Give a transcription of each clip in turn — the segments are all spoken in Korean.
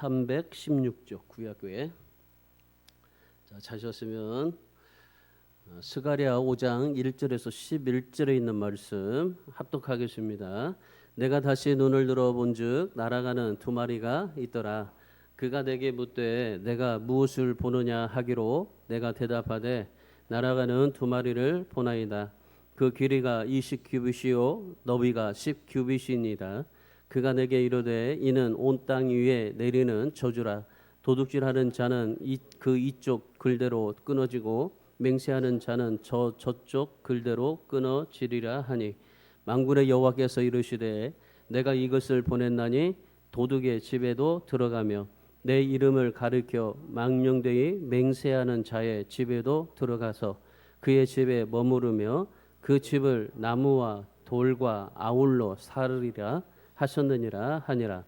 316쪽 구약교회. 찾으셨으면 스가랴 5장 1절에서 11절에 있는 말씀 합독하겠습니다. 내가 다시 눈을 들어본즉 날아가는 두 마리가 있더라. 그가 내게 묻되 내가 무엇을 보느냐 하기로 내가 대답하되 날아가는 두 마리를 보나이다. 그 길이가 20규빗이요 너비가 10규빗이니이다. 그가 내게 이르되 이는 온 땅 위에 내리는 저주라. 도둑질하는 자는 그 이쪽 글대로 끊어지고 맹세하는 자는 저쪽 글대로 끊어지리라 하니 만군의 여호와께서 이르시되 내가 이것을 보냈나니 도둑의 집에도 들어가며 내 이름을 가리켜 망령되이 맹세하는 자의 집에도 들어가서 그의 집에 머무르며 그 집을 나무와 돌과 아울러 사르리라 하셨느니라 하니라.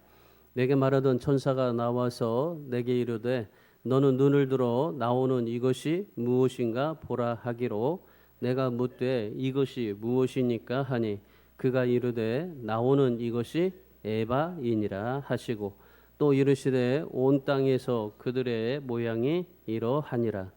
내게 말하던 천사가 나와서 내게 이르되 너는 눈을 들어 나오는 이것이 무엇인가 보라 하기로 내가 묻되 이것이 무엇이니까 하니 그가 이르되 나오는 이것이 에바이니라 하시고 또 이르시되 온 땅에서 그들의 모양이 이러하니라.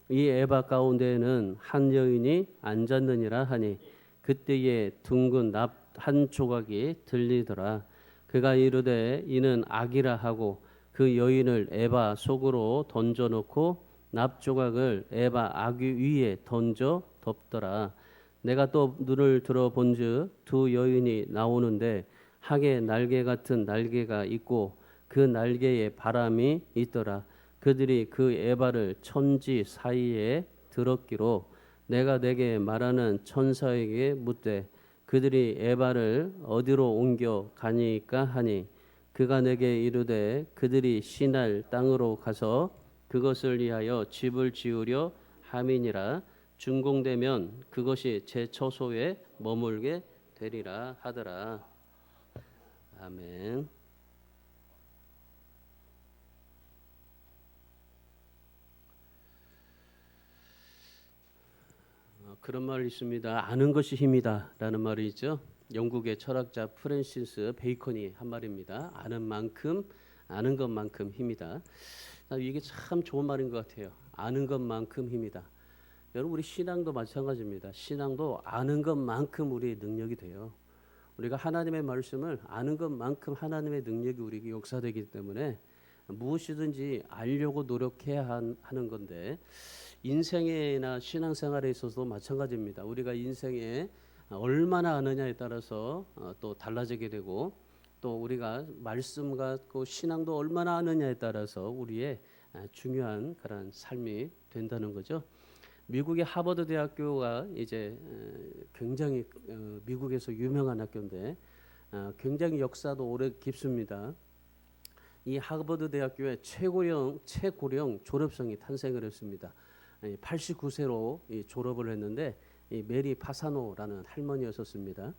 이 에바 가운데에는 한 여인이 앉았느니라 하니 그때에 둥근 납 한 조각이 들리더라. 그가 이르되 이는 악이라 하고 그 여인을 에바 속으로 던져놓고 납 조각을 에바 아귀 위에 던져 덮더라. 내가 또 눈을 들어본즉 두 여인이 나오는데 학의 날개 같은 날개가 있고 그 날개에 바람이 있더라. 그들이 그 에바를 천지 사이에 들었기로 내가 내게 말하는 천사에게 묻되 그들이 에바를 어디로 옮겨 가니까 하니 그가 내게 이르되 그들이 시날 땅으로 가서 그것을 위하여 집을 지으려 함이니라. 준공되면 그것이 제 처소에 머물게 되리라 하더라. 아멘. 그런 말이 있습니다. 아는 것이 힘이다 라는 말이 있죠. 영국의 철학자 프랜시스 베이컨이 한 말입니다. 아는 것만큼 힘이다. 이게 참 좋은 말인 것 같아요. 아는 것만큼 힘이다. 여러분 우리 신앙도 마찬가지입니다. 신앙도 아는 것만큼 우리의 능력이 돼요. 우리가 하나님의 말씀을 아는 것만큼 하나님의 능력이 우리에게 역사되기 때문에 무엇이든지 알려고 노력해야 하는 건데 인생이나 신앙생활에 있어서도 마찬가지입니다. 우리가 인생에 얼마나 아느냐에 따라서 또 달라지게 되고 또 우리가 말씀과 그 신앙도 얼마나 아느냐에 따라서 우리의 중요한 그런 삶이 된다는 거죠. 미국의 하버드 대학교가 이제 굉장히 미국에서 유명한 학교인데 굉장히 역사도 오래 깊습니다. 이 하버드 대학교의 최고령 졸업생이 탄생을 했습니다. 89세로 졸업을 했는데 이 메리 파사노라는 할머니였었습니다.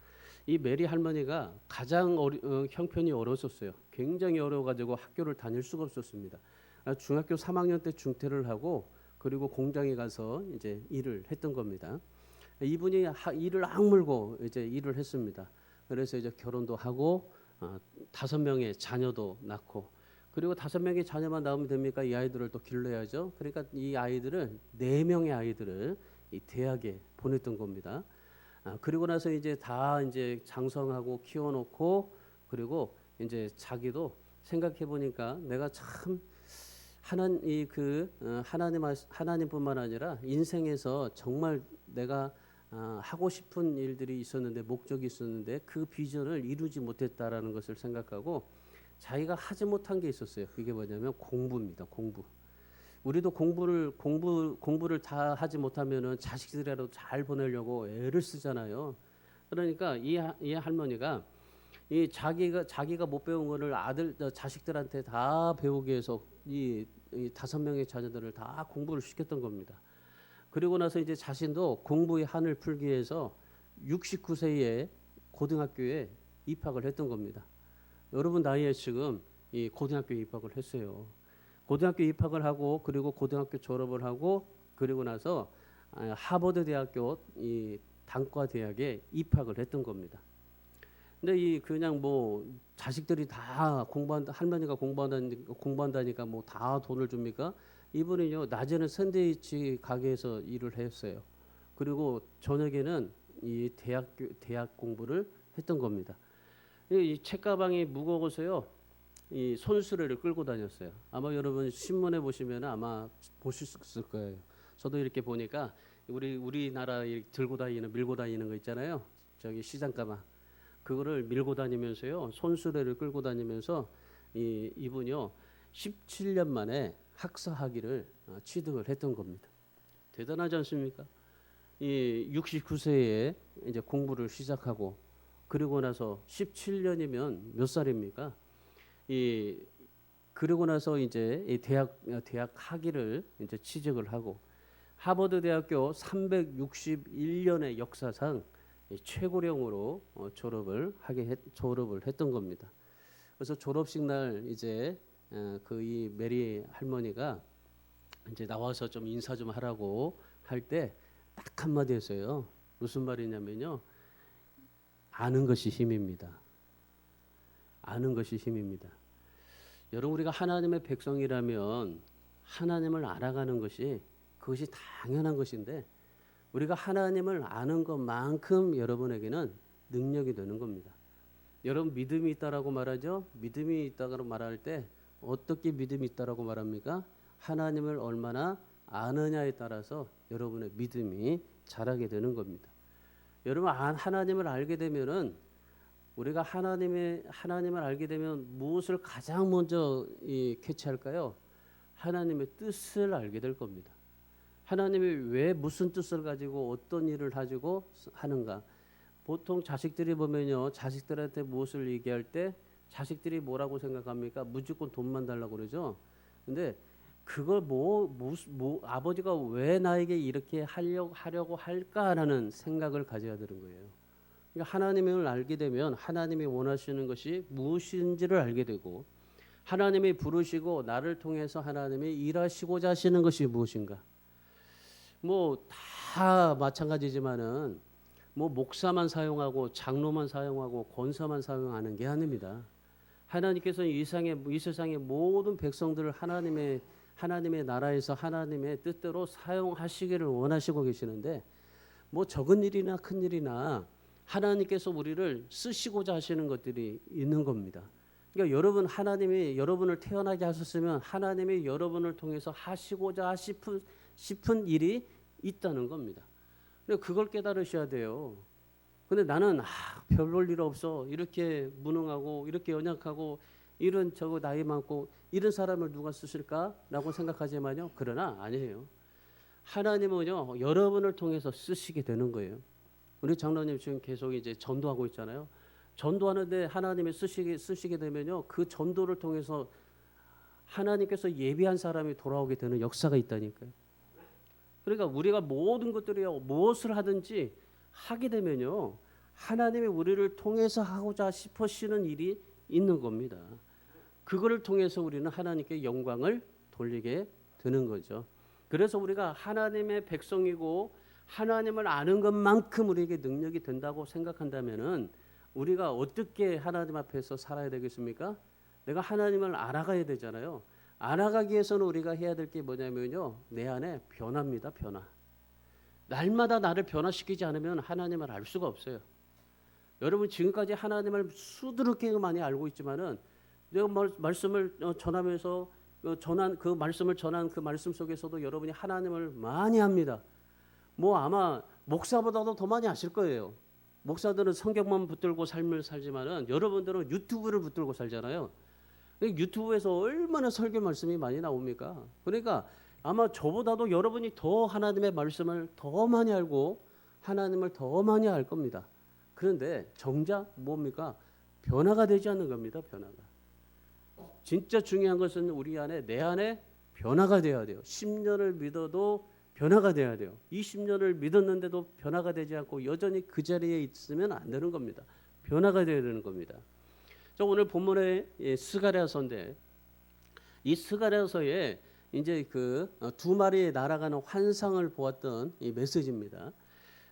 이 메리 할머니가 가장 형편이 어려웠어요. 굉장히 어려워가지고 학교를 다닐 수가 없었습니다. 중학교 3학년 때 중퇴를 하고 그리고 공장에 가서 이제 일을 했던 겁니다. 이분이 일을 악물고 이제 일을 했습니다. 그래서 이제 결혼도 하고 5명의 자녀도 낳고 그리고 5명의 자녀만 낳으면 됩니까? 이 아이들을 또 길러야죠. 그러니까 이 아이들은 4명의 아이들을 이 대학에 보냈던 겁니다. 그리고 나서 이제 다 이제 장성하고 키워놓고 그리고 이제 자기도 생각해 보니까 내가 참 하나님뿐만 아니라 인생에서 정말 내가 하고 싶은 일들이 있었는데 목적이 있었는데 그 비전을 이루지 못했다라는 것을 생각하고 자기가 하지 못한 게 있었어요. 그게 뭐냐면 공부입니다. 공부. 우리도 공부를 다 하지 못하면은 자식들이라도 잘 보내려고 애를 쓰잖아요. 그러니까 이 할머니가 이 자기가 못 배운 거를 자식들한테 다 배우기 위해서 이 5명의 자녀들을 다 공부를 시켰던 겁니다. 그리고 나서 이제 자신도 공부의 한을 풀기 위해서 69세에 고등학교에 입학을 했던 겁니다. 여러분 나이에 지금 이 고등학교에 입학을 했어요. 고등학교 입학을 하고 그리고 고등학교 졸업을 하고 그리고 나서 하버드 대학교 이 단과 대학에 입학을 했던 겁니다. 근데 이 그냥 뭐 자식들이 다 공부한다, 할머니가 공부한다니까 뭐 다 돈을 줍니까? 이분은요 낮에는 샌드위치 가게에서 일을 했어요. 그리고 저녁에는 이 대학 공부를 했던 겁니다. 이 책가방이 무거워서요. 이 손수레를 끌고 다녔어요. 아마 여러분 신문에 보시면 아마 보실 수 있을 거예요. 저도 이렇게 보니까 우리나라 들고 다니는 밀고 다니는 거 있잖아요. 저기 시장 가방 그거를 밀고 다니면서요. 손수레를 끌고 다니면서 이분이요 17년 만에 학사 학위를 취득을 했던 겁니다. 대단하지 않습니까? 이 69세에 이제 공부를 시작하고 그리고 나서 17년이면 몇 살입니까? 이 그러고 나서 이제 이 대학 학위를 이제 취직을 하고 하버드 대학교 361년의 역사상 최고령으로 졸업을 했던 겁니다. 그래서 졸업식 날 이제 그 이 메리 할머니가 이제 나와서 좀 인사 좀 하라고 할 때 딱 한마디 했어요. 무슨 말이냐면요. 아는 것이 힘입니다. 아는 것이 힘입니다. 여러분 우리가 하나님의 백성이라면 하나님을 알아가는 것이 그것이 당연한 것인데 우리가 하나님을 아는 것만큼 여러분에게는 능력이 되는 겁니다. 여러분 믿음이 있다라고 말하죠. 믿음이 있다고 말할 때 어떻게 믿음이 있다라고 말합니까? 하나님을 얼마나 아느냐에 따라서 여러분의 믿음이 자라게 되는 겁니다. 여러분 하나님을 알게 되면은 우리가 하나님을 알게 되면 무엇을 가장 먼저 캐치할까요? 하나님의 뜻을 알게 될 겁니다. 하나님이 왜 무슨 뜻을 가지고 어떤 일을 가지고 하는가? 보통 자식들이 보면요, 자식들한테 무엇을 얘기할 때 자식들이 뭐라고 생각합니까? 무조건 돈만 달라고 그러죠. 근데 그걸 아버지가 왜 나에게 이렇게 하려고 할까라는 생각을 가져야 되는 거예요. 그러니까 하나님을 알게 되면 하나님이 원하시는 것이 무엇인지를 알게 되고 하나님이 부르시고 나를 통해서 하나님이 일하시고자 하시는 것이 무엇인가. 뭐 다 마찬가지지만은 뭐 목사만 사용하고 장로만 사용하고 권사만 사용하는 게 아닙니다. 하나님께서는 이 세상의 모든 백성들을 하나님의 나라에서 하나님의 뜻대로 사용하시기를 원하시고 계시는데 뭐 적은 일이나 큰 일이나 하나님께서 우리를 쓰시고자 하시는 것들이 있는 겁니다. 그러니까 하나님이 여러분을 태어나게 하셨으면 하나님이 여러분을 통해서 하시고자 싶은 일이 있다는 겁니다. 그걸 깨달으셔야 돼요. 근데 나는 별 볼 일 없어. 이렇게 무능하고 이렇게 연약하고 이런 저거 나이 많고 이런 사람을 누가 쓰실까라고 생각하지만요. 그러나 아니에요. 하나님은요. 여러분을 통해서 쓰시게 되는 거예요. 우리 장로님 지금 계속 이제 전도하고 있잖아요. 전도하는데 하나님이 쓰시게 되면요. 그 전도를 통해서 하나님께서 예비한 사람이 돌아오게 되는 역사가 있다니까요. 그러니까 우리가 모든 것들이요. 무엇을 하든지 하게 되면요. 하나님이 우리를 통해서 하고자 싶으시는 일이 있는 겁니다. 그거를 통해서 우리는 하나님께 영광을 돌리게 되는 거죠. 그래서 우리가 하나님의 백성이고 하나님을 아는 것만큼 우리에게 능력이 된다고 생각한다면은 우리가 어떻게 하나님 앞에서 살아야 되겠습니까? 내가 하나님을 알아가야 되잖아요. 알아가기 위해서는 우리가 해야 될 게 뭐냐면요. 내 안에 변화입니다. 변화. 날마다 나를 변화시키지 않으면 하나님을 알 수가 없어요. 여러분 지금까지 하나님을 수두룩하게 많이 알고 있지만은 내가 말씀을 전하면서 말씀을 전한 그 말씀 속에서도 여러분이 하나님을 많이 합니다. 뭐 아마 목사보다도 더 많이 아실 거예요. 목사들은 성경만 붙들고 삶을 살지만은 여러분들은 유튜브를 붙들고 살잖아요. 유튜브에서 얼마나 설교 말씀이 많이 나옵니까? 그러니까 아마 저보다도 여러분이 더 하나님의 말씀을 더 많이 알고 하나님을 더 많이 알 겁니다. 그런데 정작 뭡니까? 변화가 되지 않는 겁니다. 변화가. 진짜 중요한 것은 내 안에 변화가 돼야 돼요. 10년을 믿어도 변화가 돼야 돼요. 20년을 믿었는데도 변화가 되지 않고 여전히 그 자리에 있으면 안 되는 겁니다. 변화가 돼야 되는 겁니다. 오늘 본문의 스가랴서인데 이 스가랴서에 이제 그 두 마리의 날아가는 환상을 보았던 이 메시지입니다.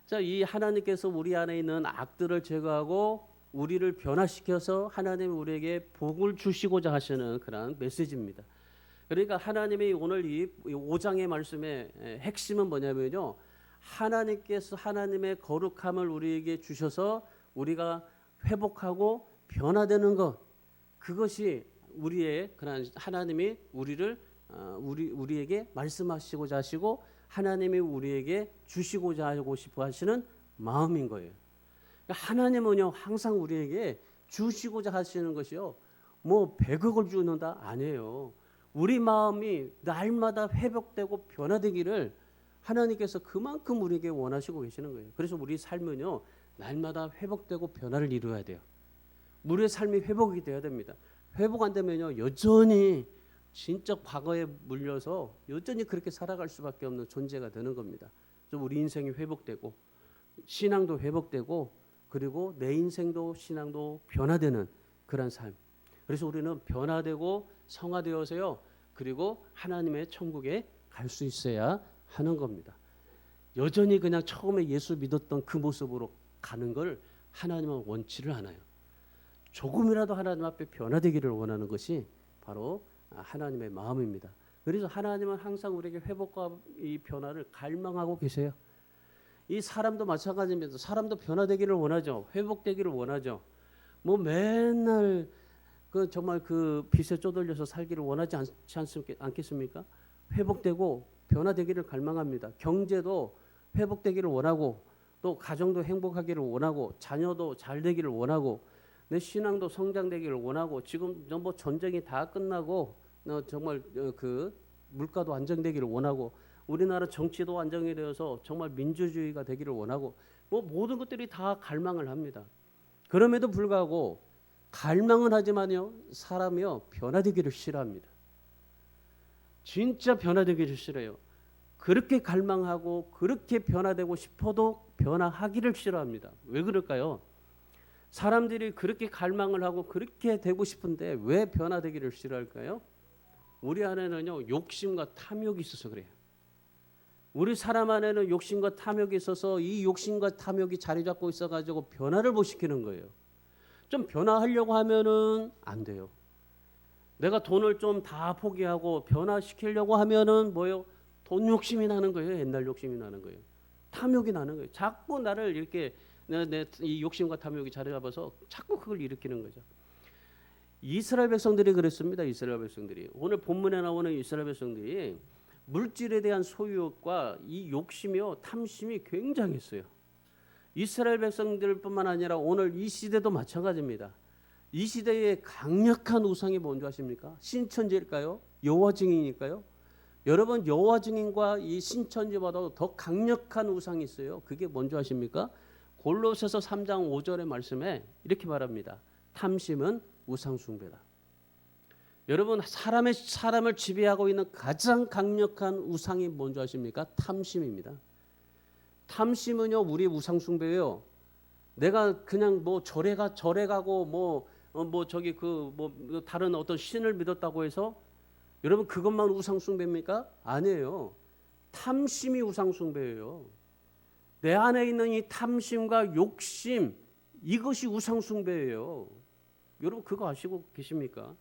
자, 이 하나님께서 우리 안에 있는 악들을 제거하고 우리를 변화시켜서 하나님이 우리에게 복을 주시고자 하시는 그런 메시지입니다. 그러니까 하나님이 오늘 이 5장의 말씀의 핵심은 뭐냐면요. 하나님께서 하나님의 거룩함을 우리에게 주셔서 우리가 회복하고 변화되는 것, 그것이 우리의 그런 하나님이 우리에게 말씀하시고자 하시고 하나님이 우리에게 주시고자 하고 싶어 하시는 마음인 거예요. 하나님은요 항상 우리에게 주시고자 하시는 것이요 뭐 100억을 주는다 아니에요. 우리 마음이 날마다 회복되고 변화되기를 하나님께서 그만큼 우리에게 원하시고 계시는 거예요. 그래서 우리 삶은요 날마다 회복되고 변화를 이루어야 돼요. 우리의 삶이 회복이 돼야 됩니다. 회복 안 되면요 여전히 진짜 과거에 물려서 여전히 그렇게 살아갈 수밖에 없는 존재가 되는 겁니다. 그래서 우리 인생이 회복되고 신앙도 회복되고 그리고 내 인생도 신앙도 변화되는 그런 삶. 그래서 우리는 변화되고 성화되어서요. 그리고 하나님의 천국에 갈 수 있어야 하는 겁니다. 여전히 그냥 처음에 예수 믿었던 그 모습으로 가는 걸 하나님은 원치를 않아요. 조금이라도 하나님 앞에 변화되기를 원하는 것이 바로 하나님의 마음입니다. 그래서 하나님은 항상 우리에게 회복과 이 변화를 갈망하고 계세요. 이 사람도 마찬가지입니다. 사람도 변화되기를 원하죠. 회복되기를 원하죠. 뭐 맨날 그 정말 그 빚에 쪼들려서 살기를 원하지 않겠습니까? 회복되고 변화되기를 갈망합니다. 경제도 회복되기를 원하고 또 가정도 행복하기를 원하고 자녀도 잘 되기를 원하고 내 신앙도 성장되기를 원하고 지금 뭐 전쟁이 다 끝나고 정말 그 물가도 안정되기를 원하고 우리나라 정치도 안정이 되어서 정말 민주주의가 되기를 원하고 뭐 모든 것들이 다 갈망을 합니다. 그럼에도 불구하고 갈망은 하지만요 사람이요 변화되기를 싫어합니다. 진짜 변화되기를 싫어요. 그렇게 갈망하고 그렇게 변화되고 싶어도 변화하기를 싫어합니다. 왜 그럴까요? 사람들이 그렇게 갈망을 하고 그렇게 되고 싶은데 왜 변화되기를 싫어할까요? 우리 안에는요 욕심과 탐욕이 있어서 그래요. 우리 사람 안에는 욕심과 탐욕이 있어서 이 욕심과 탐욕이 자리 잡고 있어가지고 변화를 못 시키는 거예요. 좀 변화하려고 하면은 안 돼요. 내가 돈을 좀 다 포기하고 변화시키려고 하면은 뭐요? 돈 욕심이 나는 거예요. 옛날 욕심이 나는 거예요. 탐욕이 나는 거예요. 자꾸 나를 이렇게 이 욕심과 탐욕이 자리 잡아서 자꾸 그걸 일으키는 거죠. 이스라엘 백성들이 그랬습니다. 이스라엘 백성들이 오늘 본문에 나오는 이스라엘 백성들이 물질에 대한 소유욕과 이 욕심이요 탐심이 굉장했어요. 이스라엘 백성들뿐만 아니라 오늘 이 시대도 마찬가지입니다. 이 시대의 강력한 우상이 뭔지 아십니까? 신천지일까요? 여호와 증인일까요? 여러분 여호와 증인과 이 신천지보다 더 강력한 우상이 있어요. 그게 뭔지 아십니까? 골로새서 3장 5절의 말씀에 이렇게 말합니다. 탐심은 우상 숭배다. 여러분 사람을 지배하고 있는 가장 강력한 우상이 뭔지 아십니까? 탐심입니다. 탐심은요 우리 우상 숭배예요. 내가 그냥 뭐 절에 가고 뭐 저기 그 뭐 다른 어떤 신을 믿었다고 해서 여러분 그것만 우상 숭배입니까? 아니에요. 탐심이 우상 숭배예요. 내 안에 있는 이 탐심과 욕심 이것이 우상 숭배예요. 여러분 그거 아시고 계십니까?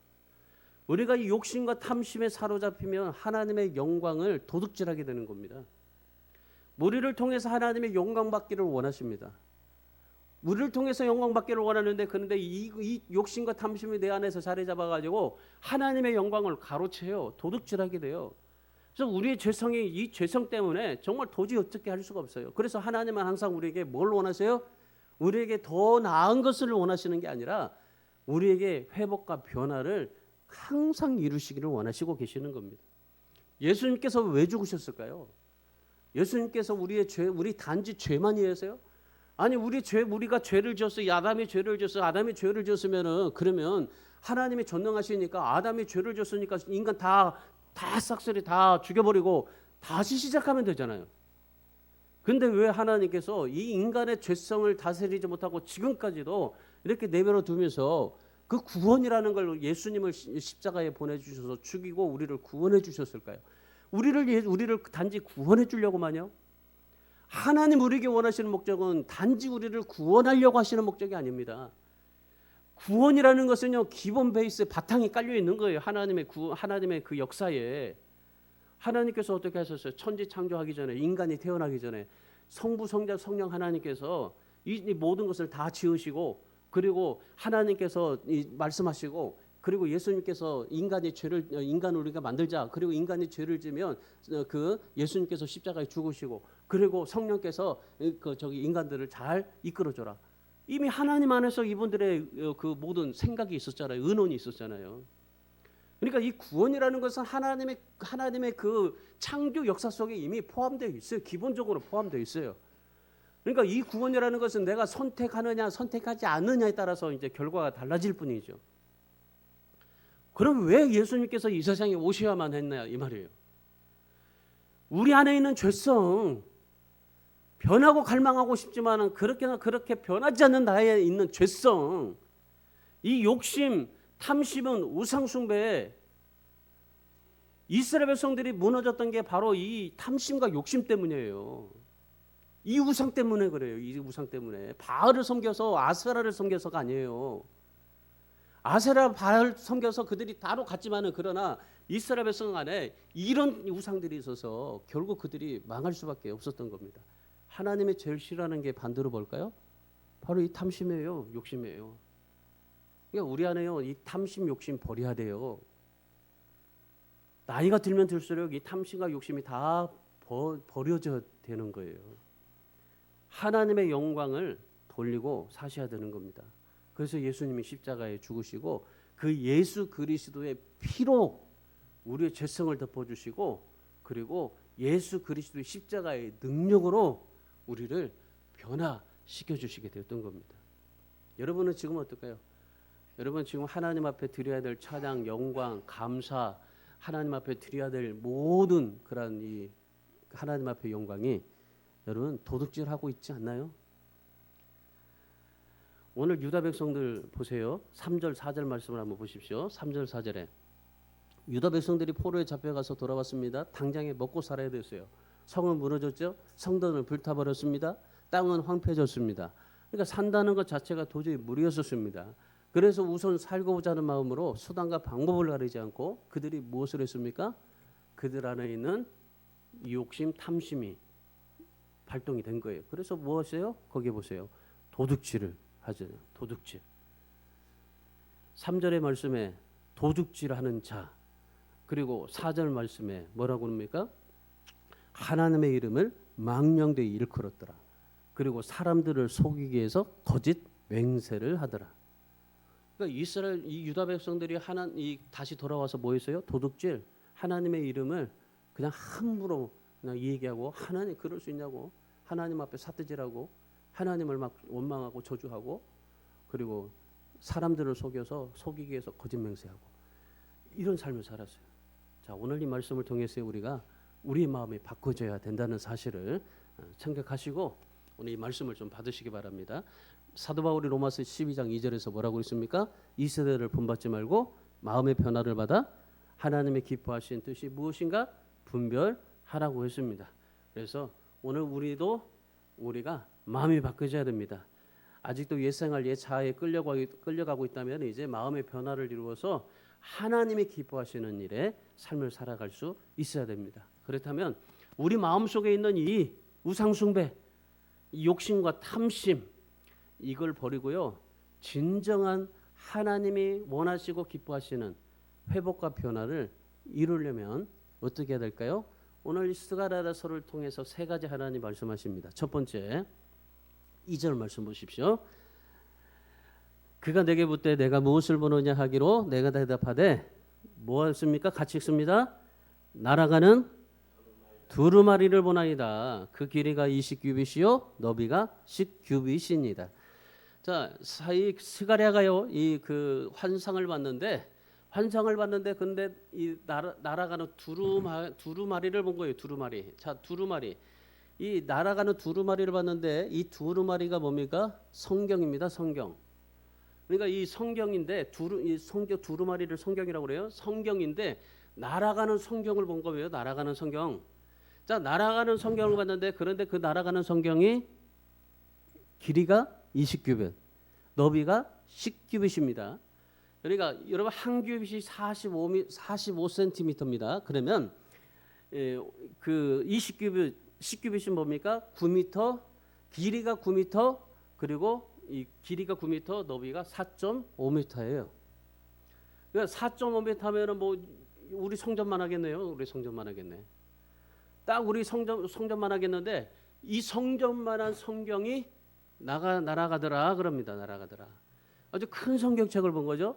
우리가 이 욕심과 탐심에 사로잡히면 하나님의 영광을 도둑질하게 되는 겁니다. 우리를 통해서 하나님의 영광 받기를 원하십니다. 우리를 통해서 영광 받기를 원하는데 그런데 이 욕심과 탐심이 내 안에서 자리 잡아가지고 하나님의 영광을 가로채요. 도둑질하게 돼요. 그래서 우리의 죄성이 이 죄성 때문에 정말 도저히 어떻게 할 수가 없어요. 그래서 하나님은 항상 우리에게 뭘 원하세요? 우리에게 더 나은 것을 원하시는 게 아니라 우리에게 회복과 변화를 항상 이루시기를 원하시고 계시는 겁니다. 예수님께서 왜 죽으셨을까요? 예수님께서 우리 단지 죄만 이해하세요? 아니 우리가 죄를 지었어요. 아담이 죄를 지었어요. 아담이 죄를 지었으면은 그러면 하나님이 전능하시니까 아담이 죄를 지었으니까 인간 다 싹쓸이 다 죽여버리고 다시 시작하면 되잖아요. 근데 왜 하나님께서 이 인간의 죄성을 다스리지 못하고 지금까지도 이렇게 내버려 두면서 그 구원이라는 걸 예수님을 십자가에 보내주셔서 죽이고 우리를 구원해 주셨을까요? 우리를 단지 구원해 주려고만요? 하나님 우리에게 원하시는 목적은 단지 우리를 구원하려고 하시는 목적이 아닙니다. 구원이라는 것은요, 기본 베이스 바탕이 깔려 있는 거예요. 하나님의 그 역사에. 하나님께서 어떻게 하셨어요? 천지 창조하기 전에, 인간이 태어나기 전에 성부, 성자, 성령 하나님께서 이 모든 것을 다 지으시고, 그리고 하나님께서 말씀하시고, 그리고 예수님께서 인간을 우리가 만들자. 그리고 인간이 죄를 지면 그 예수님께서 십자가에 죽으시고, 그리고 성령께서 인간들을 잘 이끌어줘라. 이미 하나님 안에서 이분들의 그 모든 생각이 있었잖아요. 의논이 있었잖아요. 그러니까 이 구원이라는 것은 하나님의 그 창조 역사 속에 이미 포함되어 있어요. 기본적으로 포함되어 있어요. 그러니까 이 구원이라는 것은 내가 선택하느냐 선택하지 않느냐에 따라서 이제 결과가 달라질 뿐이죠. 그럼 왜 예수님께서 이 세상에 오셔야만 했냐 이 말이에요. 우리 안에 있는 죄성, 변하고 갈망하고 싶지만은 그렇게 변하지 않는 나에 있는 죄성, 이 욕심, 탐심은 우상숭배. 이스라엘 백성들이 무너졌던 게 바로 이 탐심과 욕심 때문이에요. 이 우상 때문에 그래요. 이 우상 때문에. 바알을 섬겨서 아세라를 섬겨서가 아니에요. 아세라 바알 섬겨서 그들이 다로 갔지만은 그러나 이스라엘 백성 안에 이런 우상들이 있어서 결국 그들이 망할 수밖에 없었던 겁니다. 하나님의 제일 싫어하는 게 반대로 뭘까요? 바로 이 탐심이에요. 욕심이에요. 그러니까 우리 안에요, 이 탐심, 욕심 버려야 돼요. 나이가 들면 들수록 이 탐심과 욕심이 다 버려져야 되는 거예요. 하나님의 영광을 돌리고 사셔야 되는 겁니다. 그래서 예수님이 십자가에 죽으시고 그 예수 그리스도의 피로 우리의 죄성을 덮어주시고, 그리고 예수 그리스도의 십자가의 능력으로 우리를 변화시켜 주시게 되었던 겁니다. 여러분은 지금 어떨까요? 여러분 지금 하나님 앞에 드려야 될 찬양, 영광, 감사, 하나님 앞에 드려야 될 모든 그런 이 하나님 앞의 영광이 여러분 도둑질하고 있지 않나요? 오늘 유다 백성들 보세요. 3절 4절 말씀을 한번 보십시오. 3절 4절에 유다 백성들이 포로에 잡혀가서 돌아왔습니다. 당장에 먹고 살아야 됐어요. 성은 무너졌죠. 성전을 불타버렸습니다. 땅은 황폐해졌습니다. 그러니까 산다는 것 자체가 도저히 무리였었습니다. 그래서 우선 살고 보자는 마음으로 수단과 방법을 가리지 않고 그들이 무엇을 했습니까? 그들 안에 있는 욕심, 탐심이 발동이 된 거예요. 그래서 무엇이에요? 거기 보세요. 도둑질을 하죠. 도둑질. 3절의 말씀에 도둑질하는 자, 그리고 4절 말씀에 뭐라고 합니까? 하나님의 이름을 망령되이 일컬었더라. 그리고 사람들을 속이기 위해서 거짓 맹세를 하더라. 그러니까 이 유다 백성들이 다시 돌아와서 뭐 했어요? 도둑질, 하나님의 이름을 그냥 함부로 그냥 얘기하고, 하나님 그럴 수 있냐고, 하나님 앞에 삿대질하고, 하나님을 막 원망하고 저주하고, 그리고 사람들을 속이기 위해서 거짓 맹세하고, 이런 삶을 살았어요. 자, 오늘 이 말씀을 통해서 우리가 우리의 마음이 바꿔져야 된다는 사실을 생각하시고 오늘 이 말씀을 좀 받으시기 바랍니다. 사도 바울이 로마서 12장 2절에서 뭐라고 했습니까? 이 세대를 본받지 말고 마음의 변화를 받아 하나님의 기뻐하신 뜻이 무엇인가 분별하라고 했습니다. 그래서 오늘 우리가 마음이 바뀌어져야 됩니다. 아직도 옛생활 옛자아에 끌려가고 있다면 이제 마음의 변화를 이루어서 하나님의 기뻐하시는 일에 삶을 살아갈 수 있어야 됩니다. 그렇다면 우리 마음속에 있는 이 우상숭배, 이 욕심과 탐심, 이걸 버리고요, 진정한 하나님이 원하시고 기뻐하시는 회복과 변화를 이루려면 어떻게 해야 될까요? 오늘 스가랴서를 통해서 세 가지 하나님 말씀하십니다. 첫 번째 2절 말씀 보십시오. 그가 내게 묻되 내가 무엇을 보느냐 하기로 내가 대답하되 무엇입니까? 같이 읽습니다. 날아가는 두루마리를 보나이다. 그 길이가 20규빗이요 너비가 10규빗이니이다. 자, 스가랴가요 이 그 환상을 봤는데 근데 이 날아가는 두루마리를 본 거예요. 두루마리. 자, 두루마리. 이 날아가는 두루마리를 봤는데 이 두루마리가 뭡니까? 성경입니다. 성경. 그러니까 이 성경인데 두루마리를 성경이라고 그래요. 성경인데 날아가는 성경을 본 거예요. 날아가는 성경. 자, 날아가는 성경을 봤는데 그런데 그 날아가는 성경이 길이가 20규빗, 너비가 10규빗입니다. 그러니까 여러분 한 규빗이 45cm입니다. 그러면 그 20규빗 10규빗이 뭡니까? 9m, 길이가 9m, 그리고 이 길이가 9m, 너비가 4.5m예요. 그러니까 4.5m면은 뭐 우리 성전만 하겠네요. 우리 성전만 하겠네. 딱 우리 성전만 하겠는데 이 성전만한 성경이 날아가더라 그럽니다. 날아가더라. 아주 큰 성경책을 본 거죠.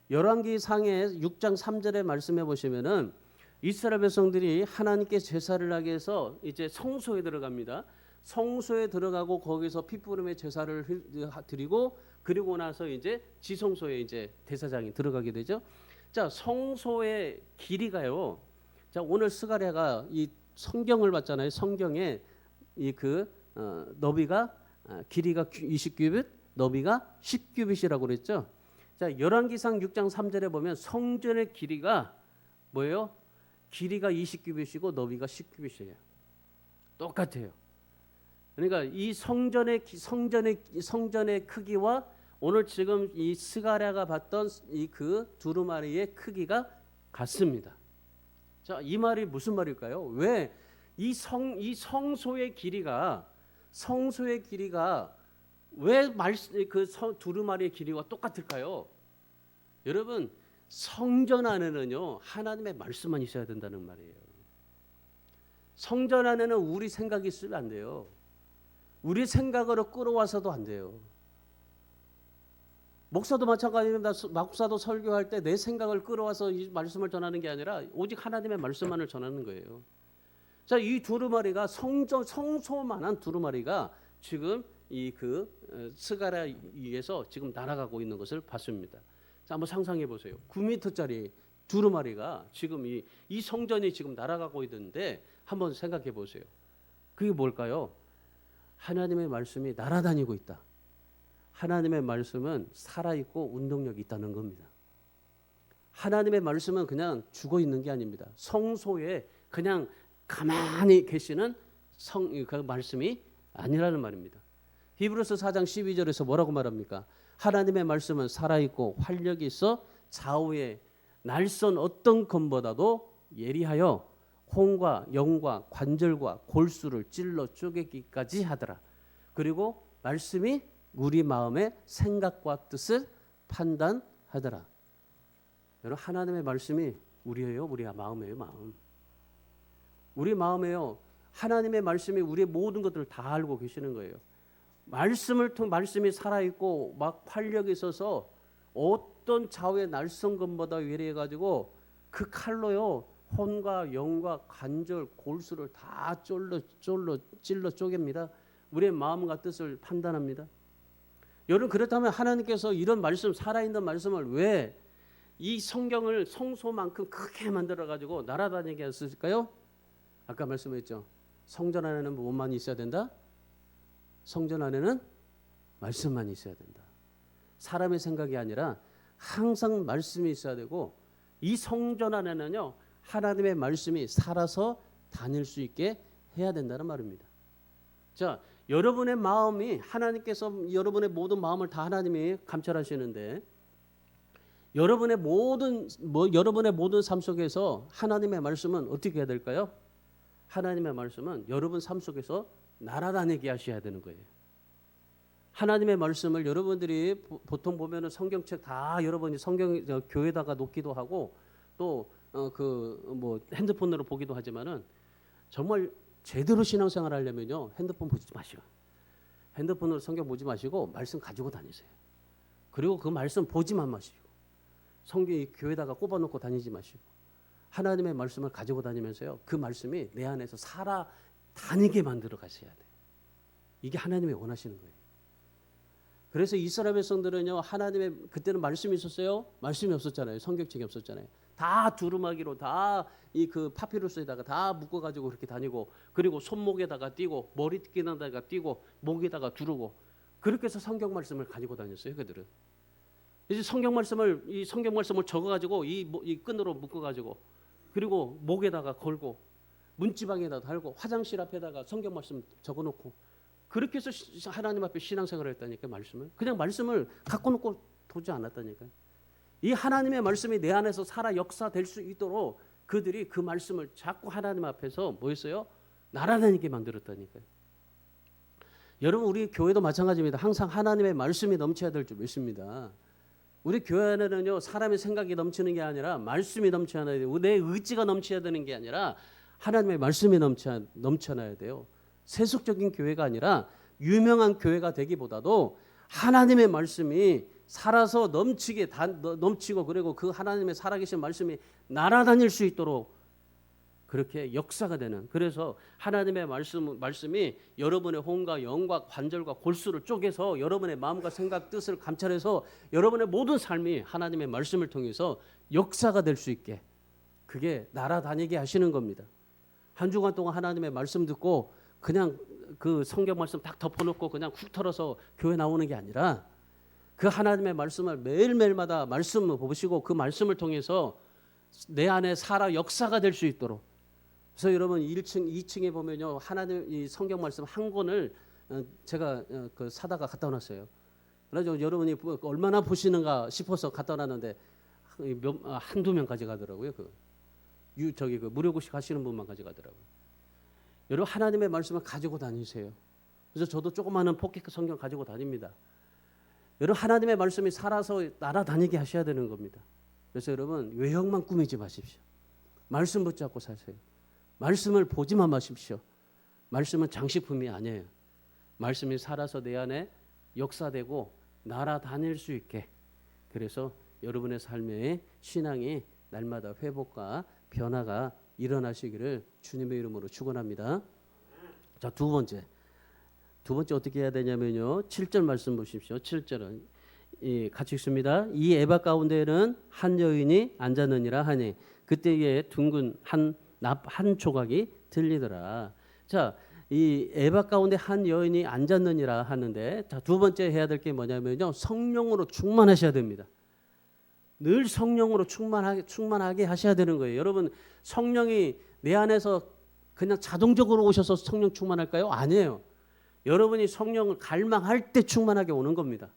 열왕기상의 6장 3절의 말씀해 보시면은 이스라엘 백성들이 하나님께 제사를 하기 위해서 이제 성소에 들어갑니다. 성소에 들어가고 거기서 핏부름의 제사를 드리고 그리고 나서 이제 지성소에 이제 대사장이 들어가게 되죠. 자, 성소의 길이가요. 자, 오늘 스가랴가 이 성경을 봤잖아요. 성경에 이 너비가 길이가 20규빗, 너비가 10규빗이라고 그랬죠. 자, 열왕기상 6장 3절에 보면 성전의 길이가 뭐예요? 길이가 20규빗이고 너비가 10규빗이에요. 똑같아요. 그러니까 이 성전의 크기와 오늘 지금 이 스가랴가 봤던 이 두루마리의 크기가 같습니다. 자, 이 말이 무슨 말일까요? 왜 이 성소의 길이가 왜 두루마리의 길이와 똑같을까요? 여러분, 성전 안에는요 하나님의 말씀만 있어야 된다는 말이에요. 성전 안에는 우리 생각이 있으면 안 돼요. 우리 생각으로 끌어와서도 안 돼요. 목사도 마찬가지입니다. 목사도 설교할 때 내 생각을 끌어와서 이 말씀을 전하는 게 아니라 오직 하나님의 말씀만을 전하는 거예요. 자, 이 두루마리가 성소만한 두루마리가 지금 스가랴에서 지금 날아가고 있는 것을 봤습니다. 자, 한번 상상해 보세요. 9m짜리 두루마리가 지금 이 성전이 지금 날아가고 있는데 한번 생각해 보세요. 그게 뭘까요? 하나님의 말씀이 날아다니고 있다. 하나님의 말씀은 살아있고 운동력이 있다는 겁니다. 하나님의 말씀은 그냥 죽어 있는 게 아닙니다. 성소에 그냥 가만히 계시는 그 말씀이 아니라는 말입니다. 히브리서 4장 12절에서 뭐라고 말합니까? 하나님의 말씀은 살아있고 활력이 있어 좌우에 날선 어떤 검보다도 예리하여 혼과 영과 관절과 골수를 찔러 쪼개기까지 하더라. 그리고 말씀이 우리 마음의 생각과 뜻을 판단하더라. 여러분, 하나님의 말씀이 우리예요, 우리 마음이에요, 마음. 우리 마음에요. 하나님의 말씀이 우리의 모든 것들을 다 알고 계시는 거예요. 말씀이 살아있고 막 활력이 있어서 어떤 좌우의 날선 것보다 예리해가지고 그 칼로요 혼과 영과 관절 골수를 다 찔러 쪼갭니다. 우리의 마음과 뜻을 판단합니다. 여러분, 그렇다면 하나님께서 이런 말씀, 살아있는 말씀을 왜 이 성경을 성소만큼 크게 만들어가지고 날아다니게 했을까요? 아까 말씀했죠. 성전 안에는 무엇만 있어야 된다? 성전 안에는 말씀만 있어야 된다. 사람의 생각이 아니라 항상 말씀이 있어야 되고 이 성전 안에는요 하나님의 말씀이 살아서 다닐 수 있게 해야 된다는 말입니다. 자, 여러분의 마음이 하나님께서 여러분의 모든 마음을 다 하나님이 감찰하시는데 여러분의 모든 삶 속에서 하나님의 말씀은 어떻게 해야 될까요? 하나님의 말씀은 여러분 삶 속에서 날아다니게 하셔야 되는 거예요. 하나님의 말씀을 여러분들이 보통 보면은 성경책 다 여러분이 교회에다가 놓기도 하고 또 핸드폰으로 보기도 하지만은 정말 제대로 신앙생활 하려면요 핸드폰 보지 마시고 핸드폰으로 성경 보지 마시고 말씀 가지고 다니세요. 그리고 그 말씀 보지만 마시고 성경 교회에다가 꼽아놓고 다니지 마시고 하나님의 말씀을 가지고 다니면서요 그 말씀이 내 안에서 살아 다니게 만들어 가셔야 돼요. 이게 하나님이 원하시는 거예요. 그래서 이스라엘 백성들은요 하나님의 그때는 말씀이 있었어요? 말씀이 없었잖아요. 성경책이 없었잖아요. 다 두루마기로 다 파피루스에다가 다 묶어 가지고 그렇게 다니고 그리고 손목에다가 띄고 머리띠에다가 띄고 목에다가 두르고 그렇게 해서 성경 말씀을 가지고 다녔어요. 그들은 이제 성경 말씀을 적어 가지고 이 끈으로 묶어 가지고 그리고 목에다가 걸고 문지방에다 달고 화장실 앞에다가 성경 말씀 적어 놓고 그렇게 해서 하나님 앞에 신앙생활을 했다니까. 말씀을 그냥 말씀을 갖고 놓고 보지 않았다니까요. 이 하나님의 말씀이 내 안에서 살아 역사될 수 있도록 그들이 그 말씀을 자꾸 하나님 앞에서 뭐 했어요? 날아다니게 만들었다니까요. 여러분 우리 교회도 마찬가지입니다. 항상 하나님의 말씀이 넘쳐야 될 줄 믿습니다. 우리 교회 안에는요 사람의 생각이 넘치는 게 아니라 말씀이 넘쳐야 돼요. 내 의지가 넘쳐야 되는 게 아니라 하나님의 말씀이 넘쳐나야 돼요. 세속적인 교회가 아니라 유명한 교회가 되기보다도 하나님의 말씀이 살아서 넘치고 그리고 그 하나님의 살아계신 말씀이 날아다닐 수 있도록 그렇게 역사가 되는. 그래서 하나님의 말씀이 여러분의 혼과 영과 관절과 골수를 쪼개서 여러분의 마음과 생각 뜻을 감찰해서 여러분의 모든 삶이 하나님의 말씀을 통해서 역사가 될 수 있게 그게 날아다니게 하시는 겁니다. 한 주간 동안 하나님의 말씀 듣고 그냥 그 성경 말씀 딱 덮어놓고 그냥 훅 털어서 교회 나오는 게 아니라 그 하나님의 말씀을 매일매일마다 말씀을 보시고 그 말씀을 통해서 내 안에 살아 역사가 될 수 있도록. 그래서 여러분 1층, 2층에 보면요 하나님 이 성경 말씀 한 권을 제가 그 사다가 갖다 놨어요. 그래서 여러분이 얼마나 보시는가 싶어서 갖다 놨는데 한두 명 가져가더라고요. 그 무료고시 가시는 분만 가져가더라고요. 여러분 하나님의 말씀을 가지고 다니세요. 그래서 저도 조그마한 포켓 성경 가지고 다닙니다. 여러분 하나님의 말씀이 살아서 날아다니게 하셔야 되는 겁니다. 그래서 여러분 외형만 꾸미지 마십시오. 말씀 붙잡고 사세요. 말씀을 보지만 마십시오. 말씀은 장식품이 아니에요. 말씀이 살아서 내 안에 역사되고 날아다닐 수 있게. 그래서 여러분의 삶의 신앙이 날마다 회복과 변화가 일어나시기를 주님의 이름으로 축원합니다. 자, 두 번째 어떻게 해야 되냐면요. 7절 말씀 보십시오. 7절은 같이 읽습니다. 이 에바 가운데에는 한 여인이 앉았느니라 하니 그때에 둥근 한 조각이 들리더라. 자, 이 에바 가운데 한 여인이 앉았느니라 하는데, 자, 두 번째 해야 될 게 뭐냐면요, 성령으로 충만하셔야 됩니다. 늘 성령으로 충만하게 하셔야 되는 거예요. 여러분 성령이 내 안에서 그냥 자동적으로 오셔서 성령 충만할까요? 아니에요. 여러분이 성령을 갈망할 때 충만하게 오는 겁니다.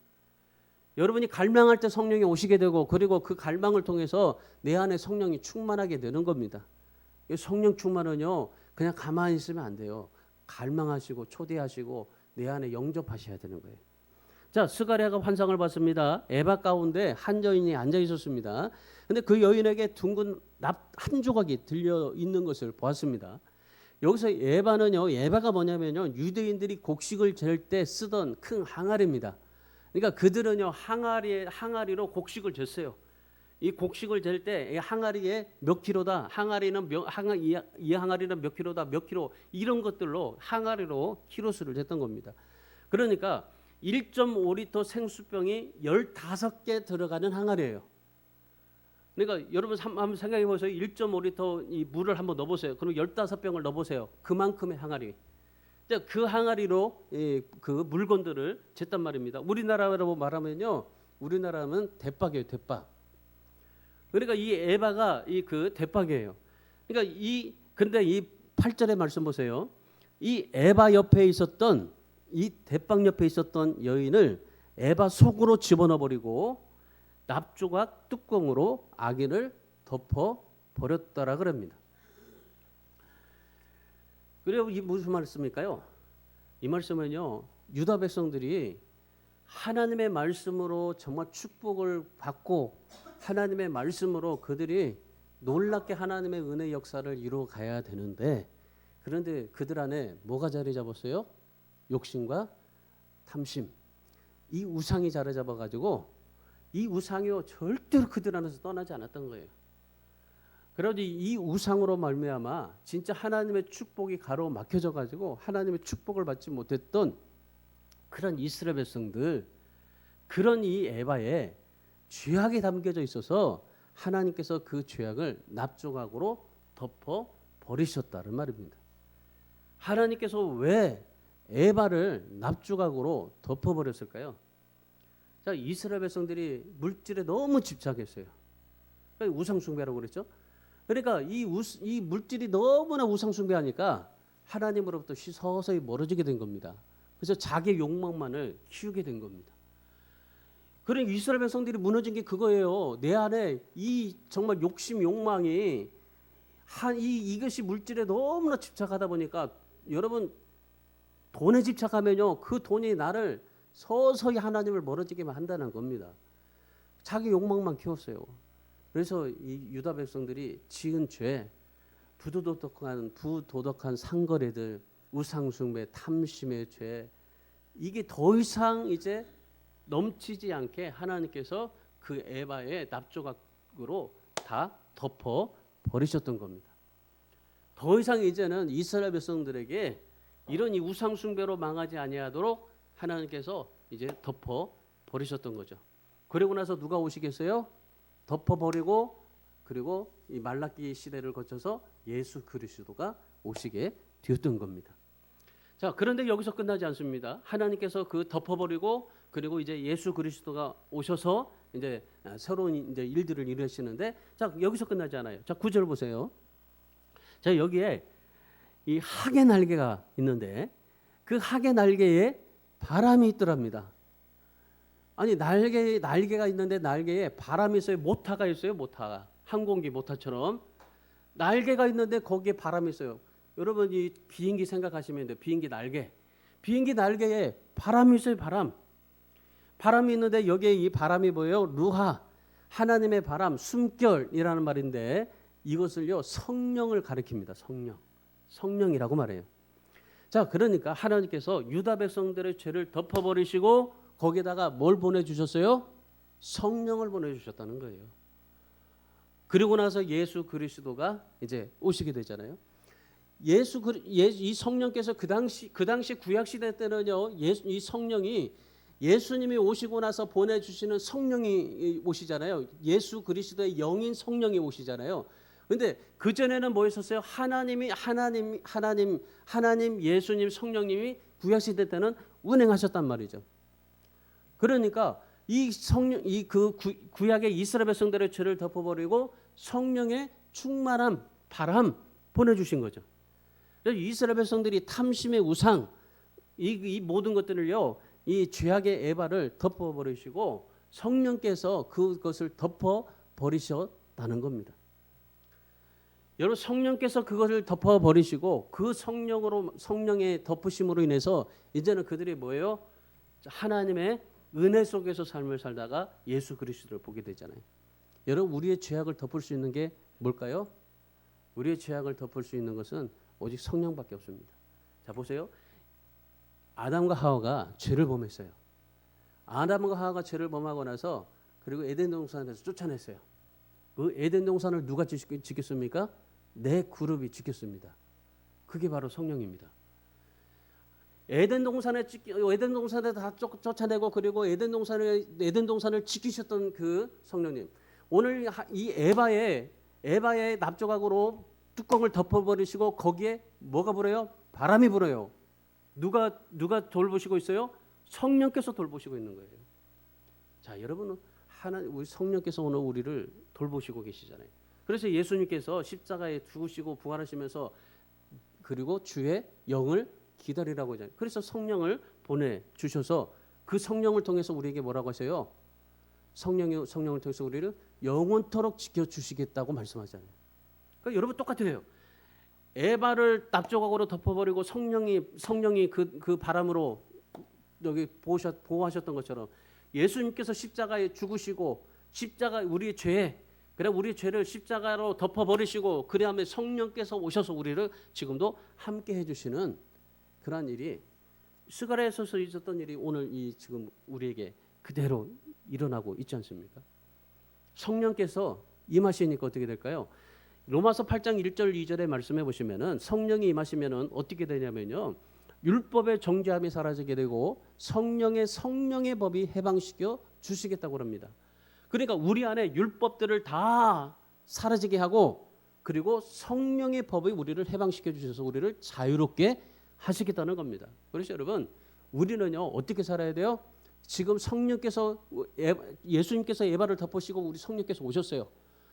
여러분이 갈망할 때 성령이 오시게 되고 그리고 그 갈망을 통해서 내 안에 성령이 충만하게 되는 겁니다. 성령 충만은요 그냥 가만히 있으면 안 돼요. 갈망하시고 초대하시고 내 안에 영접하셔야 되는 거예요. 자, 스가랴가 환상을 봤습니다. 에바 가운데 한 여인이 앉아 있었습니다. 근데 그 여인에게 둥근 납 한 조각이 들려 있는 것을 보았습니다. 여기서 에바가 뭐냐면요, 유대인들이 곡식을 잴 때 쓰던 큰 항아리입니다. 그러니까 그들은요 항아리로 곡식을 쟀어요. 이 곡식을 잴 때 이 항아리에 몇 킬로다, 이 항아리는 몇 킬로다, 몇 킬로, 이런 것들로 항아리로 키로수를 쟀던 겁니다. 그러니까 1.5리터 생수병이 15개 들어가는 항아리예요. 그러니까 여러분 한번 생각해 보세요. 1.5리터 이 물을 한번 넣어보세요. 그럼 15병을 넣어보세요. 그만큼의 항아리. 그 항아리로 그 물건들을 쟀단 말입니다. 우리나라로 말하면요, 우리나라는 대박이에요, 대박. 그러니까 이 에바가 그 대박이에요. 그러니까 근데 이 8절의 말씀 보세요. 이 에바 옆에 있었던 이 대박 옆에 있었던 여인을 에바 속으로 집어넣어 버리고 납조각 뚜껑으로 아기를 덮어 버렸다라 그럽니다. 그리고 이 무슨 말씀일까요? 이 말씀은요, 유다 백성들이 하나님의 말씀으로 정말 축복을 받고 하나님의 말씀으로 그들이 놀랍게 하나님의 은혜 역사를 이루어 가야 되는데, 그런데 그들 안에 뭐가 자리 잡았어요? 욕심과 탐심. 이 우상이 자리 잡아가지고 이 우상이요 절대로 그들 안에서 떠나지 않았던 거예요. 그래서 이 우상으로 말미암아 진짜 하나님의 축복이 가로막혀져 가지고 하나님의 축복을 받지 못했던 그런 이스라엘 백성들, 그런 이 에바에 죄악이 담겨져 있어서 하나님께서 그 죄악을 납조각으로 덮어 버리셨다는 말입니다. 하나님께서 왜 에바를 납조각으로 덮어 버렸을까요? 자, 이스라엘 백성들이 물질에 너무 집착했어요. 그러니까 우상 숭배라고 그랬죠. 그러니까 이 물질이 너무나 우상 숭배하니까 하나님으로부터 서서히 멀어지게 된 겁니다. 그래서 자기 욕망만을 키우게 된 겁니다. 그러니까 이스라엘 백성들이 무너진 게 그거예요. 내 안에 이 정말 욕심, 욕망이 이것이 물질에 너무나 집착하다 보니까 여러분 돈에 집착하면요 그 돈이 나를 서서히 하나님을 멀어지게 한다는 겁니다. 자기 욕망만 키웠어요. 그래서 이 유다 백성들이 지은 죄, 부도덕한 상거래들, 우상숭배, 탐심의 죄, 이게 더 이상 이제 넘치지 않게 하나님께서 그 에바의 납조각으로 다 덮어 버리셨던 겁니다. 더 이상 이제는 이스라엘 백성들에게 이런 이 우상 숭배로 망하지 아니하도록 하나님께서 이제 덮어 버리셨던 거죠. 그리고 나서 누가 오시겠어요? 덮어 버리고 그리고 이 말라기 시대를 거쳐서 예수 그리스도가 오시게 되었던 겁니다. 자, 그런데 여기서 끝나지 않습니다. 하나님께서 그 덮어버리고 그리고 이제 예수 그리스도가 오셔서 이제 새로운 이제 일들을 이루시는데, 자 여기서 끝나지 않아요. 자 9절 보세요. 자 여기에 이 학의 날개가 있는데 그 학의 날개에 바람이 있더랍니다. 아니 날개가 있는데 날개에 바람이 있어요. 모타가 있어요. 모타가 항공기 모타처럼 날개가 있는데 거기에 바람이 있어요. 여러분 이 비행기 생각하시면 돼요. 비행기 날개에 바람이 있어요. 바람이 있는데 여기에 이 바람이 뭐예요? 루하, 하나님의 바람, 숨결이라는 말인데 이것을요 성령을 가리킵니다. 성령이라고 말해요. 자 그러니까 하나님께서 유다 백성들의 죄를 덮어버리시고 거기에다가 뭘 보내주셨어요? 성령을 보내주셨다는 거예요. 그리고 나서 예수 그리스도가 이제 오시게 되잖아요. 이 성령께서 그 당시 구약 시대 때는요 이 성령이 예수님이 오시고 나서 보내주시는 성령이 오시잖아요. 예수 그리스도의 영인 성령이 오시잖아요. 근데 그 전에는 뭐 있었어요? 하나님 예수님 성령님이 구약 시대 때는 운행하셨단 말이죠. 그러니까 이 성령 구약의 이스라엘 백성들의 죄를 덮어버리고 성령의 충만한 바람 보내주신 거죠. 그래서 이스라엘 백성들이 탐심의 우상 이 모든 것들을요 이 죄악의 에바를 덮어버리시고 성령께서 그것을 덮어버리셨다는 겁니다. 여러분 성령께서 그것을 덮어버리시고 그 성령의 덮으심으로 인해서 이제는 그들이 뭐예요? 하나님의 은혜 속에서 삶을 살다가 예수 그리스도를 보게 되잖아요. 여러분 우리의 죄악을 덮을 수 있는 게 뭘까요? 우리의 죄악을 덮을 수 있는 것은 오직 성령밖에 없습니다. 자 보세요. 아담과 하와가 죄를 범했어요. 아담과 하와가 죄를 범하고 나서 그리고 에덴 동산에서 쫓아냈어요. 그 에덴 동산을 누가 지켰습니까? 네 그룹이 지켰습니다. 그게 바로 성령입니다. 에덴 동산에 다 쫓아내고 그리고 에덴 동산을 지키셨던 그 성령님. 오늘 이 에바의 납조각으로 뚜껑을 덮어버리시고 거기에 뭐가 불어요? 바람이 불어요. 누가 돌보시고 있어요? 성령께서 돌보시고 있는 거예요. 자, 여러분은 우리 성령께서 오늘 우리를 돌보시고 계시잖아요. 그래서 예수님께서 십자가에 죽으시고 부활하시면서 그리고 주의 영을 기다리라고 하잖아요. 그래서 성령을 보내주셔서 그 성령을 통해서 우리에게 뭐라고 하세요? 성령을 통해서 우리를 영원토록 지켜주시겠다고 말씀하잖아요. 그러니까 여러분 똑같아요. 에바를 납조각으로 덮어버리고 성령이 그 바람으로 여기 보호하셨던 것처럼 예수님께서 십자가에 죽으시고 우리의 죄를 십자가로 덮어버리시고 그 다음에 성령께서 오셔서 우리를 지금도 함께 해주시는 그러한 일이 스가랴에서 있었던 일이 오늘 지금 우리에게 그대로 일어나고 있지 않습니까? 성령께서 임하시니까 어떻게 될까요? 로마서 8장 1절 2절에 말씀해 보시면은 성령이 임하시면은 어떻게 되냐면요. 율법의 정죄함이 사라지게 되고 성령의 법이 해방시켜 주시겠다고 합니다. 그러니까 우리 안에 율법들을 다 사라지게 하고 그리고 성령의 법이 우리를 해방시켜 주셔서 우리를 자유롭게 하시겠다는 겁니다. 그래서 여러분 우리는요 어떻게 살아야 돼요? 지금 예수님께서 에바를 덮으시고 우리 성령께서 오셨어요.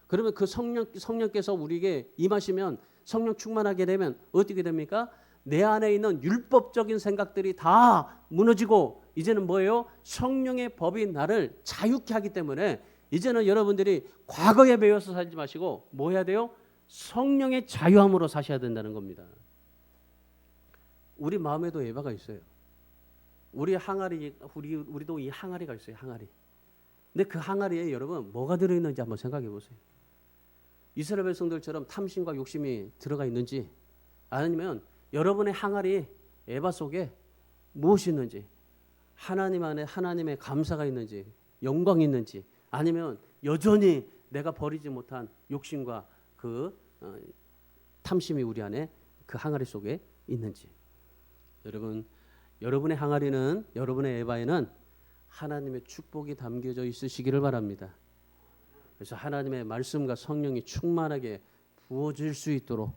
그러면 그 성령께서 우리에게 임하시면 성령 충만하게 되면 어떻게 됩니까? 내 안에 있는 율법적인 생각들이 다 무너지고 이제는 뭐예요? 성령의 법이 나를 자유케 하기 때문에 이제는 여러분들이 과거에 매여서 살지 마시고 뭐 해야 돼요? 성령의 자유함으로 사셔야 된다는 겁니다. 우리 마음에도 에바가 있어요. 우리도 이 항아리가 있어요. 항아리. 근데 그 항아리에 여러분 뭐가 들어있는지 한번 생각해 보세요. 이스라엘 백성들처럼 탐심과 욕심이 들어가 있는지 아니면 여러분의 항아리 에바 속에 무엇이 있는지 하나님 안에 하나님의 감사가 있는지 영광이 있는지 아니면 여전히 내가 버리지 못한 욕심과 그 탐심이 우리 안에 그 항아리 속에 있는지 여러분의 항아리는 여러분의 에바에는 하나님의 축복이 담겨져 있으시기를 바랍니다. 그래서 하나님의 말씀과 성령이 충만하게 부어질 수 있도록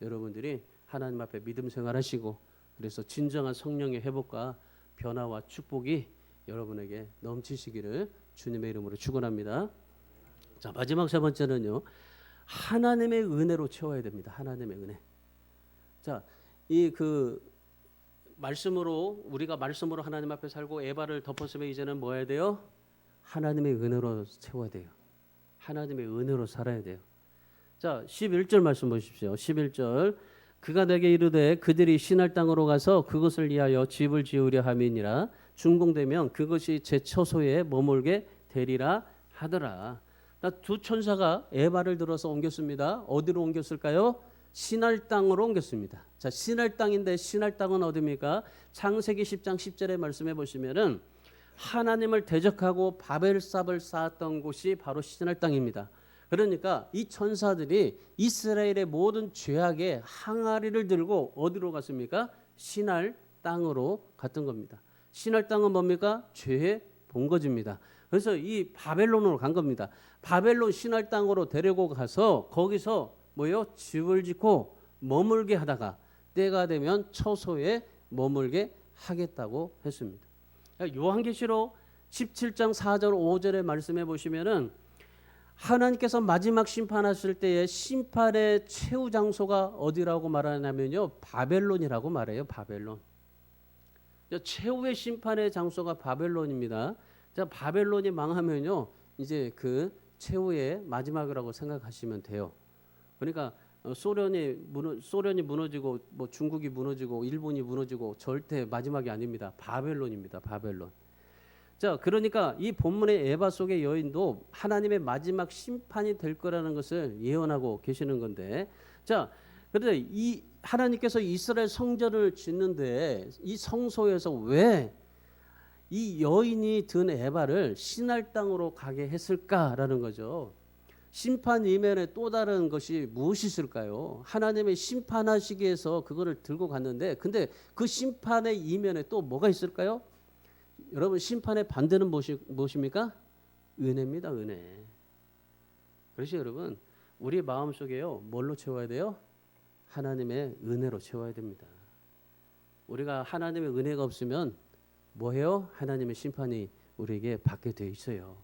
여러분들이 하나님 앞에 믿음 생활하시고 그래서 진정한 성령의 회복과 변화와 축복이 여러분에게 넘치시기를 주님의 이름으로 축원합니다. 자, 마지막 세 번째는요. 하나님의 은혜로 채워야 됩니다. 하나님의 은혜. 자, 우리가 말씀으로 하나님 앞에 살고 에바를 덮었으면 이제는 뭐 해야 돼요? 하나님의 은혜로 채워야 돼요. 하나님의 은혜로 살아야 돼요. 자, 11절 말씀 보십시오. 11절. 그가 내게 이르되 그들이 시날 땅으로 가서 그것을 위하여 집을 지으려 함이니라. 준공되면 그것이 제 처소에 머물게 되리라 하더라. 두 천사가 에바를 들어서 옮겼습니다. 어디로 옮겼을까요? 시날 땅으로 옮겼습니다. 자, 시날 땅인데 시날 땅은 어디입니까? 창세기 10장 10절의 말씀해 보시면은 하나님을 대적하고 바벨삽을 쌓았던 곳이 바로 시날 땅입니다. 그러니까 이 천사들이 이스라엘의 모든 죄악의 항아리를 들고 어디로 갔습니까? 시날 땅으로 갔던 겁니다. 시날 땅은 뭡니까? 죄의 본거지입니다. 그래서 이 바벨론으로 간 겁니다. 바벨론 시날 땅으로 데리고 가서 거기서 뭐요? 집을 짓고 머물게 하다가 때가 되면 처소에 머물게 하겠다고 했습니다. 요한계시록 17장 4절 5절의 말씀해 보시면은 하나님께서 마지막 심판하실 때에 심판의 최후 장소가 어디라고 말하냐면요. 바벨론이라고 말해요. 바벨론. 최후의 심판의 장소가 바벨론입니다. 자, 바벨론이 망하면요. 이제 그 최후의 마지막이라고 생각하시면 돼요. 그러니까 소련이 무너지고 뭐 중국이 무너지고 일본이 무너지고 절대 마지막이 아닙니다. 바벨론입니다. 바벨론. 자, 그러니까 이 본문의 에바 속의 여인도 하나님의 마지막 심판이 될 거라는 것을 예언하고 계시는 건데, 자, 그런데 이 하나님께서 이스라엘 성전을 짓는데 이 성소에서 왜 이 여인이 든 에바를 시날 땅으로 가게 했을까라는 거죠. 심판 이면에 또 다른 것이 무엇이 있을까요? 하나님의 심판하시기 위해서 그거를 들고 갔는데, 근데 그 심판의 이면에 또 뭐가 있을까요? 여러분, 심판의 반대는 무엇입니까? 은혜입니다. 은혜. 그래서 여러분, 우리 마음속에요, 뭘로 채워야 돼요? 하나님의 은혜로 채워야 됩니다. 우리가 하나님의 은혜가 없으면 뭐해요? 하나님의 심판이 우리에게 받게 돼 있어요.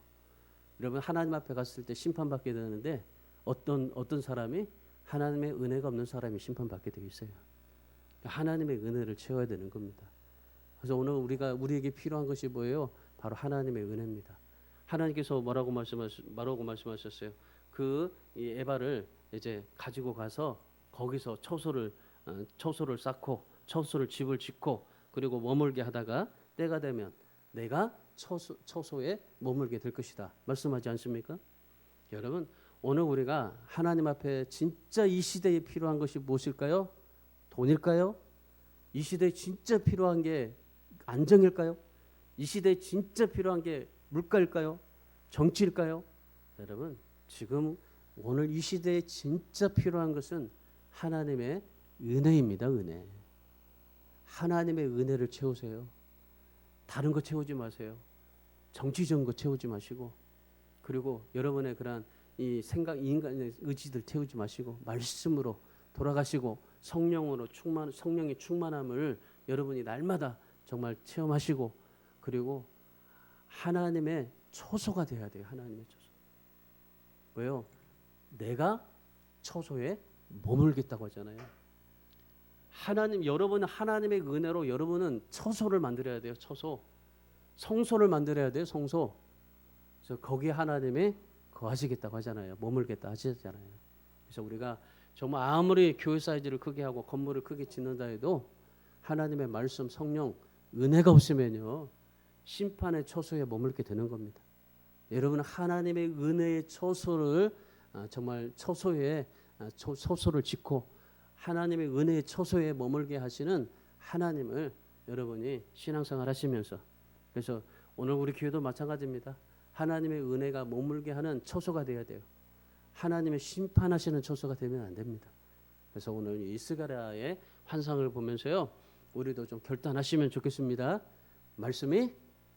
여러분, 하나님 앞에 갔을 때 심판받게 되는데 어떤 사람이 하나님의 은혜가 없는 사람이 심판받게 돼 있어요. 하나님의 은혜를 채워야 되는 겁니다. 그래서 오늘 우리에게 필요한 것이 뭐예요? 바로 하나님의 은혜입니다. 하나님께서 뭐라고 말씀하셨어요? 이 에바를 이제 가지고 가서 거기서 처소를 쌓고 처소를 집을 짓고 그리고 머물게 하다가 때가 되면 내가 처소에 머물게 될 것이다. 말씀하지 않습니까? 여러분, 오늘 우리가 하나님 앞에 진짜 이 시대에 필요한 것이 무엇일까요? 돈일까요? 이 시대에 진짜 필요한 게 안정일까요? 이 시대에 진짜 필요한 게 물가일까요? 정치일까요? 여러분, 지금 오늘 이 시대에 진짜 필요한 것은 하나님의 은혜입니다. 은혜. 하나님의 은혜를 채우세요. 다른 거 채우지 마세요. 정치적인 거 채우지 마시고, 그리고 여러분의 그런 이 생각, 인간의 의지들 채우지 마시고 말씀으로 돌아가시고 성령의 충만함을 여러분이 날마다 정말 체험하시고, 그리고 하나님의 처소가 돼야 돼요. 하나님의 처소. 왜요? 내가 처소에 머물겠다고 하잖아요. 하나님 여러분은 하나님의 은혜로 여러분은 처소를 만들어야 돼요. 처소. 성소를 만들어야 돼요. 성소. 그래서 거기에 하나님이 거하시겠다고 하잖아요. 머물겠다 하시잖아요. 그래서 우리가 정말 아무리 교회 사이즈를 크게 하고 건물을 크게 짓는다 해도 하나님의 말씀, 성령, 은혜가 없으면요 심판의 처소에 머물게 되는 겁니다. 여러분은 하나님의 은혜의 처소를 정말 처소에 처소를 짓고 하나님의 은혜의 처소에 머물게 하시는 하나님을 여러분이 신앙생활 하시면서, 그래서 오늘 우리 교회도 마찬가지입니다. 하나님의 은혜가 머물게 하는 처소가 되어야 돼요. 하나님의 심판하시는 처소가 되면 안 됩니다. 그래서 오늘 이 스가랴의 환상을 보면서요 우리도 좀 결단하시면 좋겠습니다. 말씀이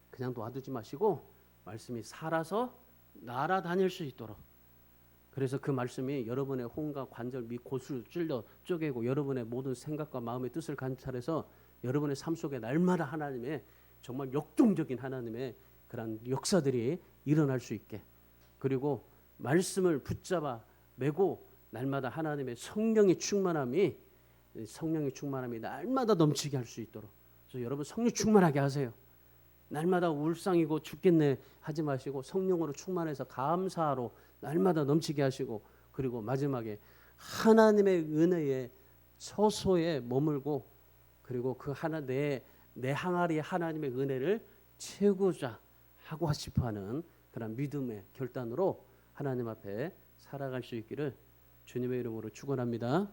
그냥 놔두지 마시고 말씀이 살아서 날아다닐 수 있도록, 그래서 그 말씀이 여러분의 혼과 관절 및 곳을 찔러 쪼개고 여러분의 모든 생각과 마음의 뜻을 관찰해서 여러분의 삶 속에 날마다 하나님의 정말 역동적인 하나님의 그런 역사들이 일어날 수 있게, 그리고 말씀을 붙잡아 메고 날마다 하나님의 성령의 충만함이 날마다 넘치게 할 수 있도록. 그래서 여러분 성령 충만하게 하세요. 날마다 울상이고 죽겠네 하지 마시고 성령으로 충만해서 감사로 날마다 넘치게 하시고, 그리고 마지막에 하나님의 은혜의 처소에 머물고, 그리고 그 하나 내 항아리에 하나님의 은혜를 채우고자 하고 싶어하는 그런 믿음의 결단으로 하나님 앞에 살아갈 수 있기를 주님의 이름으로 축원합니다.